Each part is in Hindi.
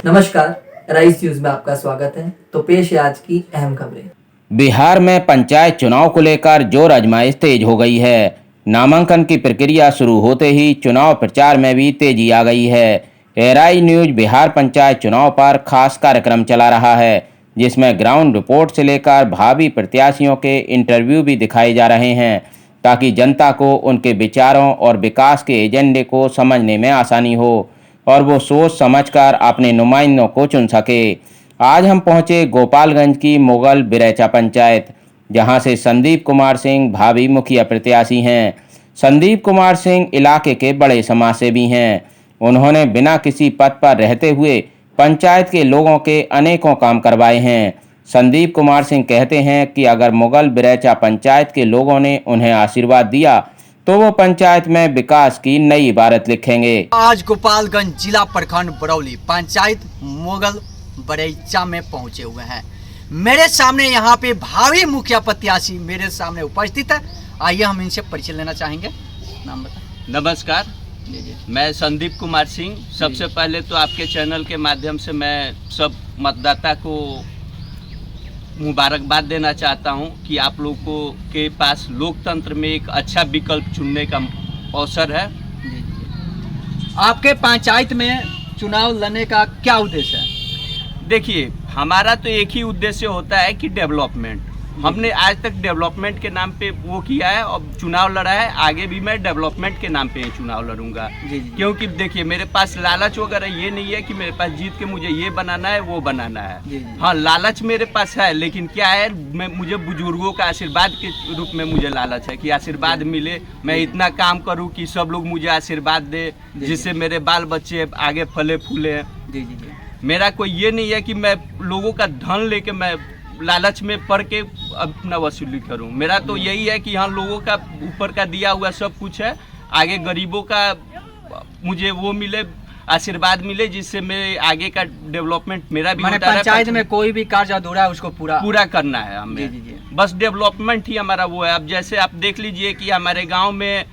नमस्कार, राइस न्यूज में आपका स्वागत है। तो पेश है आज की अहम खबरें। बिहार में पंचायत चुनाव को लेकर जोर आजमाइश तेज हो गई है। नामांकन की प्रक्रिया शुरू होते ही चुनाव प्रचार में भी तेजी आ गई है। राइस न्यूज बिहार पंचायत चुनाव पर खास कार्यक्रम चला रहा है, जिसमें ग्राउंड रिपोर्ट से लेकर भावी प्रत्याशियों के इंटरव्यू भी दिखाए जा रहे हैं, ताकि जनता को उनके विचारों और विकास के एजेंडे को समझने में आसानी हो और वो सोच समझकर अपने नुमाइंदों को चुन सके। आज हम पहुंचे गोपालगंज की मुगल बिरैचा पंचायत, जहां से संदीप कुमार सिंह भावी मुखिया प्रत्याशी हैं। संदीप कुमार सिंह इलाके के बड़े समाजसेवी हैं। उन्होंने बिना किसी पद पर रहते हुए पंचायत के लोगों के अनेकों काम करवाए हैं। संदीप कुमार सिंह कहते हैं कि अगर मुगल बिरैचा पंचायत के लोगों ने उन्हें आशीर्वाद दिया तो वो पंचायत में विकास की नई इबारत लिखेंगे। आज गोपालगंज जिला प्रखंड बरौली पंचायत मुगल बरैचा में पहुंचे हुए हैं। मेरे सामने यहाँ पे भावी मुखिया प्रत्याशी मेरे सामने उपस्थित है। आइए हम इनसे परिचय लेना चाहेंगे। नाम बता। नमस्कार, मैं संदीप कुमार सिंह। सबसे पहले तो आपके चैनल के माध्यम से मैं सब मतदाता को मुबारकबाद देना चाहता हूं कि आप लोगों के पास लोकतंत्र में एक अच्छा विकल्प चुनने का अवसर है। आपके पंचायत में चुनाव लड़ने का क्या उद्देश्य है? देखिए, हमारा तो एक ही उद्देश्य होता है कि डेवलपमेंट। हमने आज तक डेवलपमेंट के नाम पे वो किया है और चुनाव लड़ा है। आगे भी मैं डेवलपमेंट के नाम पे ही चुनाव लड़ूंगा। क्योंकि देखिए, मेरे पास लालच वगैरह ये नहीं है कि मेरे पास जीत के मुझे ये बनाना है वो बनाना है। हाँ, लालच मेरे पास है, लेकिन क्या है, मुझे बुजुर्गों का आशीर्वाद के रूप में मुझे लालच है कि आशीर्वाद मिले, मैं इतना काम करूँ कि सब लोग मुझे आशीर्वाद दे, जिससे मेरे बाल बच्चे आगे फले फूले। मेरा कोई ये नहीं है कि मैं लोगों का धन लेके मैं लालच में पड़ के अपना वसूली करूं। मेरा तो यही है कि यहाँ लोगों का ऊपर का दिया हुआ सब कुछ है, आगे गरीबों का मुझे वो मिले, आशीर्वाद मिले, जिससे मेरे आगे का डेवलपमेंट मेरा भी होता है। पंचायत में कोई भी कार्य अधूरा है उसको पूरा करना है हमें। बस डेवलपमेंट ही हमारा वो है। अब जैसे आप देख लीजिए कि हमारे गाँव में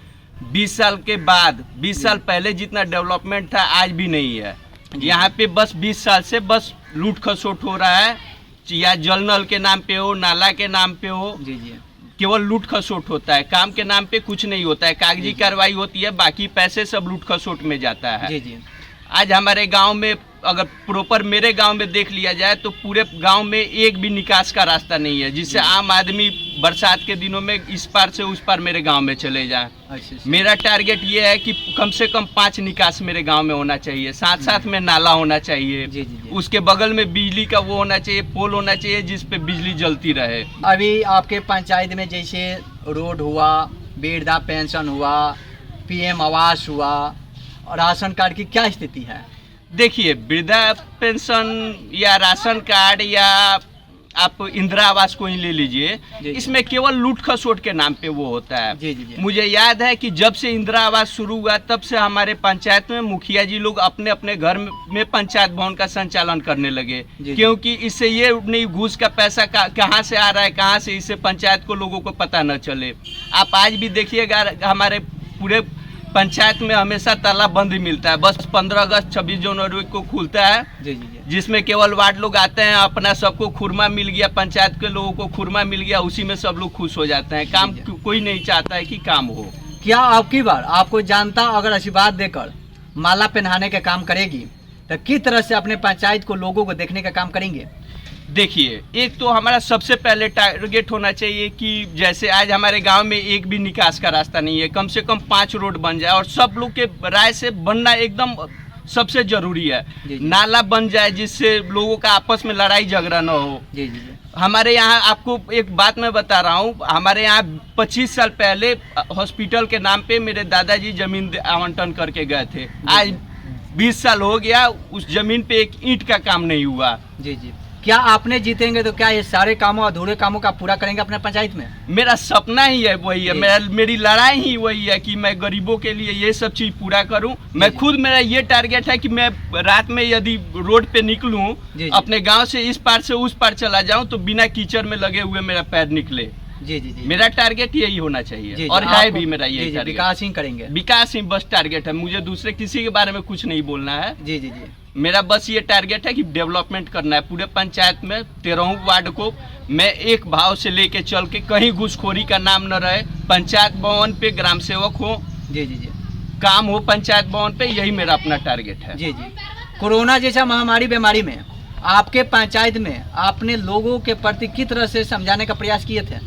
20 साल के बाद 20 साल पहले जितना डेवलपमेंट था आज भी नहीं है। यहाँ पे बस 20 साल से बस लूट खसोट हो रहा है, या जल नल के नाम पे हो, नाला के नाम पे हो, केवल लूट खसोट होता है। काम के नाम पे कुछ नहीं होता है। कागजी कार्रवाई होती है, बाकी पैसे सब लूट खसोट में जाता है। आज हमारे गांव में अगर प्रॉपर मेरे गांव में देख लिया जाए तो पूरे गांव में एक भी निकास का रास्ता नहीं है, जिससे आम आदमी बरसात के दिनों में इस पार से उस पार मेरे गांव में चले जाएं। मेरा टारगेट ये है कि कम से कम 5 निकास मेरे गांव में होना चाहिए, साथ साथ में नाला होना चाहिए, उसके बगल में बिजली का वो होना चाहिए, पोल होना चाहिए जिसपे बिजली जलती रहे। अभी आपके पंचायत में जैसे रोड हुआ, वृद्धा पेंशन हुआ, PM आवास हुआ, राशन कार्ड की क्या स्थिति है? देखिए, वृद्धा पेंशन या राशन कार्ड या आप इंदिरा आवास को ही ले लीजिए, इसमें केवल लूट खसोट के नाम पे वो होता है। मुझे याद है कि जब से इंदिरा आवास शुरू हुआ तब से हमारे पंचायत में मुखिया जी लोग अपने अपने घर में पंचायत भवन का संचालन करने लगे, क्योंकि इससे ये नहीं घूस का पैसा कहाँ से आ रहा है, कहाँ से, इससे पंचायत को लोगों को पता न चले। आप आज भी देखिएगा हमारे पूरे पंचायत में हमेशा ताला बंद ही मिलता है। बस 15 अगस्त 26 जनवरी को खुलता है, जिसमें केवल वार्ड लोग आते हैं, अपना सबको खुरमा मिल गया, पंचायत के लोगों को खुरमा मिल गया, उसी में सब लोग खुश हो जाते हैं। काम कोई नहीं चाहता है कि काम हो। क्या आपकी बार आपको जानता अगर आशीर्वाद देकर माला पहनाने का काम करेगी तो किस तरह से अपने पंचायत को लोगों को देखने का काम करेंगे? देखिए, एक तो हमारा सबसे पहले टारगेट होना चाहिए कि जैसे आज हमारे गांव में एक भी निकास का रास्ता नहीं है, कम से कम 5 रोड बन जाए, और सब लोग के राय से बनना एकदम सबसे जरूरी है। नाला बन जाए जिससे लोगों का आपस में लड़ाई झगड़ा न हो। हमारे यहाँ आपको एक बात मैं बता रहा हूँ, हमारे यहाँ 25 साल पहले हॉस्पिटल के नाम पे मेरे दादाजी जमीन आवंटन करके गए थे। आज 20 साल हो गया, उस जमीन पे एक ईंट का काम नहीं हुआ। क्या आपने जीतेंगे तो क्या ये सारे कामों अधूरे कामों का पूरा करेंगे अपने पंचायत में? मेरा सपना ही है, वही है, मेरी लड़ाई ही वही है कि मैं गरीबों के लिए ये सब चीज पूरा करूं। मैं खुद, मेरा ये टारगेट है कि मैं रात में यदि रोड पे निकलूं, अपने गांव से इस पार से उस पार चला जाऊं तो बिना कीचड़ में लगे हुए मेरा पैर निकले। जी जी जी। मेरा टारगेट यही होना चाहिए जी, और जी, है आपको- भी मेरा जी, यही जी, टारगेट। विकास ही करेंगे। विकास ही बस टारगेट है, मुझे दूसरे किसी के बारे में कुछ नहीं बोलना है। जी जी जी। मेरा बस ये टारगेट है कि डेवलपमेंट करना है पूरे पंचायत में। 13 वार्ड को मैं एक भाव से लेके चल के कहीं घूसखोरी का नाम न रहे। पंचायत भवन पे ग्राम सेवक हो, जी जी जी काम हो पंचायत भवन पे, यही मेरा अपना टारगेट है। जी जी। कोरोना जैसा महामारी बीमारी में आपके पंचायत में आपने लोगों के प्रति किस तरह से समझाने का प्रयास किए थे?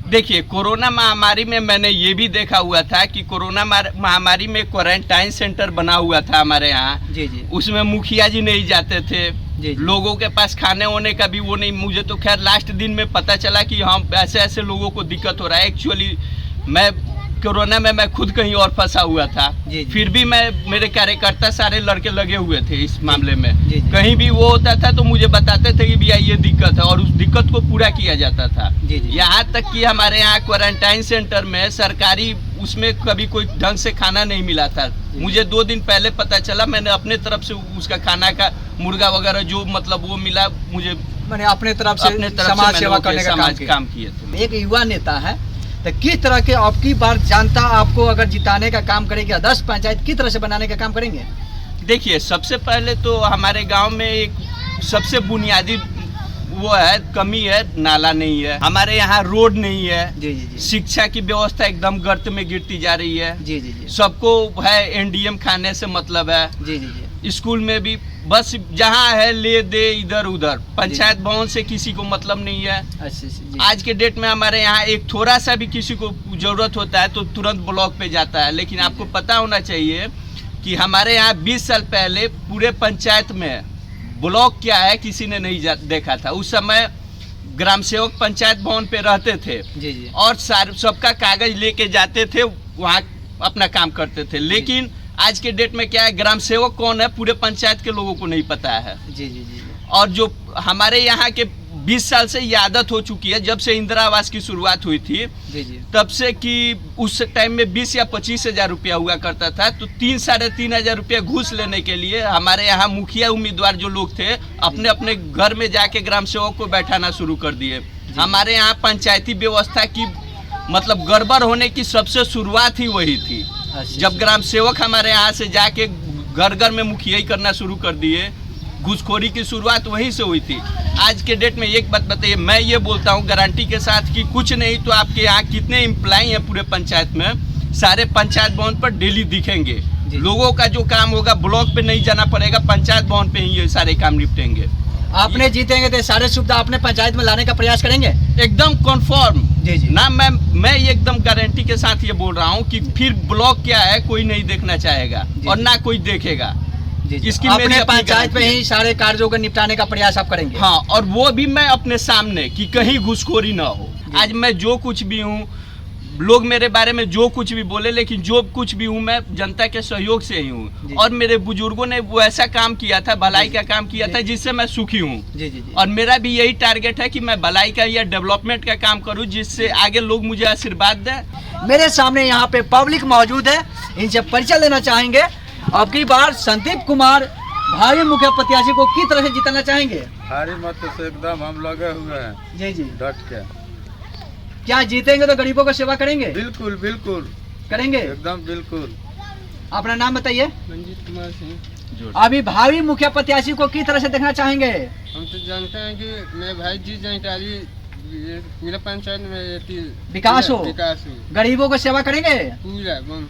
देखिए, कोरोना महामारी में मैंने ये भी देखा हुआ था कि कोरोना महामारी में क्वारंटाइन सेंटर बना हुआ था हमारे यहाँ। जी जी उसमें मुखिया जी नहीं जाते थे, जी। लोगों के पास खाने होने का भी वो नहीं। मुझे तो खैर लास्ट दिन में पता चला कि हम ऐसे ऐसे लोगों को दिक्कत हो रहा है। एक्चुअली मैं कोरोना में मैं खुद कहीं और फंसा हुआ था। जी, जी। फिर भी मेरे कार्यकर्ता सारे लड़के लगे हुए थे इस मामले में। जी, जी। कहीं भी वो होता था तो मुझे बताते थे कि भैया ये दिक्कत है, और उस दिक्कत को पूरा किया जाता था। जी, जी। यहाँ तक कि हमारे यहाँ क्वारंटाइन सेंटर में सरकारी उसमें कभी कोई ढंग से खाना नहीं मिला था। मुझे 2 दिन पहले पता चला, मैंने अपने तरफ से उसका खाना का मुर्गा वगैरह जो मतलब वो मिला मुझे, मैंने अपने तरफ से अपने तरफ समाज से सेवा करने का काम किए थे। एक युवा नेता है तो किस तरह के आपकी बार जनता आपको अगर जिताने का काम करेगी, 10 पंचायत किस तरह से बनाने का काम करेंगे? देखिए, सबसे पहले तो हमारे गांव में एक सबसे बुनियादी वो है, कमी है, नाला नहीं है हमारे यहाँ, रोड नहीं है। जी जी जी शिक्षा की व्यवस्था एकदम गर्त में गिरती जा रही है। जी जी जी सबको है एनडीएम खाने से मतलब है। जी जी जी स्कूल में भी बस जहाँ है ले दे इधर उधर, पंचायत भवन से किसी को मतलब नहीं है। अच्छा जी। आज के डेट में हमारे यहाँ एक थोड़ा सा भी किसी को जरूरत होता है तो तुरंत ब्लॉक पे जाता है। लेकिन आपको पता होना चाहिए कि हमारे यहाँ 20 साल पहले पूरे पंचायत में ब्लॉक क्या है किसी ने नहीं देखा था। उस समय ग्राम सेवक पंचायत भवन पे रहते थे जी जी और सबका कागज लेके जाते थे, वहाँ अपना काम करते थे। लेकिन आज के डेट में क्या है, ग्राम सेवक कौन है पूरे पंचायत के लोगों को नहीं पता है। जी जी जी और जो हमारे यहाँ के 20 साल से ये आदत हो चुकी है, जब से इंदिरा आवास की शुरुआत हुई थी जी जी तब से, कि उस टाइम में 20 या 25 हजार रुपया हुआ करता था, तो 3-3.5 हजार रुपया घूस लेने के लिए हमारे यहाँ मुखिया उम्मीदवार जो लोग थे अपने अपने घर में जाके ग्राम सेवक को बैठाना शुरू कर दिए। हमारे यहाँ पंचायती व्यवस्था की मतलब गड़बड़ होने की सबसे शुरुआत ही वही थी, जब ग्राम सेवक हमारे यहाँ से जाके घर घर में मुखियाई करना शुरू कर दिए। घूसखोरी की शुरुआत वहीं से हुई थी। आज के डेट में एक बात बताइए, मैं ये बोलता हूँ गारंटी के साथ कि कुछ नहीं तो आपके यहाँ कितने एम्प्लॉय हैं पूरे पंचायत में, सारे पंचायत भवन पर डेली दिखेंगे। लोगों का जो काम होगा ब्लॉक पे नहीं जाना पड़ेगा, पंचायत भवन पे ही ये सारे काम निपटेंगे। आपने जीतेंगे तो सारे सुविधा अपने पंचायत में लाने का प्रयास करेंगे? एकदम कन्फर्म। जी जी ना मैं एकदम गारंटी के साथ ये बोल रहा हूँ कि फिर ब्लॉक क्या है कोई नहीं देखना चाहेगा और ना कोई देखेगा। इसकी मेरी अपने अपनी पंचायत में गारंटी ही सारे कार्यों को निपटाने का प्रयास आप करेंगे? हाँ, और वो भी मैं अपने सामने कि कहीं घुसखोरी ना हो। आज मैं जो कुछ भी हूँ, लोग मेरे बारे में जो कुछ भी बोले, लेकिन जो कुछ भी हूँ मैं जनता के सहयोग से ही हूँ। और मेरे बुजुर्गों ने वो ऐसा काम किया था, भलाई का काम किया था, जिससे मैं सुखी हूँ। जी जी जी और मेरा भी यही टारगेट है कि मैं भलाई का या डेवलपमेंट का काम करूँ, जिससे आगे लोग मुझे आशीर्वाद दें। मेरे सामने यहाँ पे पब्लिक मौजूद है, इनसे परिचय लेना चाहेंगे। अब की बार संदीप कुमार भावी मुखिया प्रत्याशी को किस तरह से जिताना चाहेंगे? भारी मत से एकदम हम लगे हुए हैं जी जी। डट के। क्या जीतेंगे तो गरीबों की सेवा करेंगे? बिल्कुल बिल्कुल करेंगे। एकदम बिल्कुल। अपना नाम बताइए। मंजीत कुमार सिंह। अभी भावी मुखिया प्रत्याशी को किस तरह से देखना चाहेंगे? हम तो जानते हैं कि मेरे भाई जी जानकारी पूरा पंचायत में विकास हो, विकास हो, गरीबों को सेवा करेंगे। पूरा बम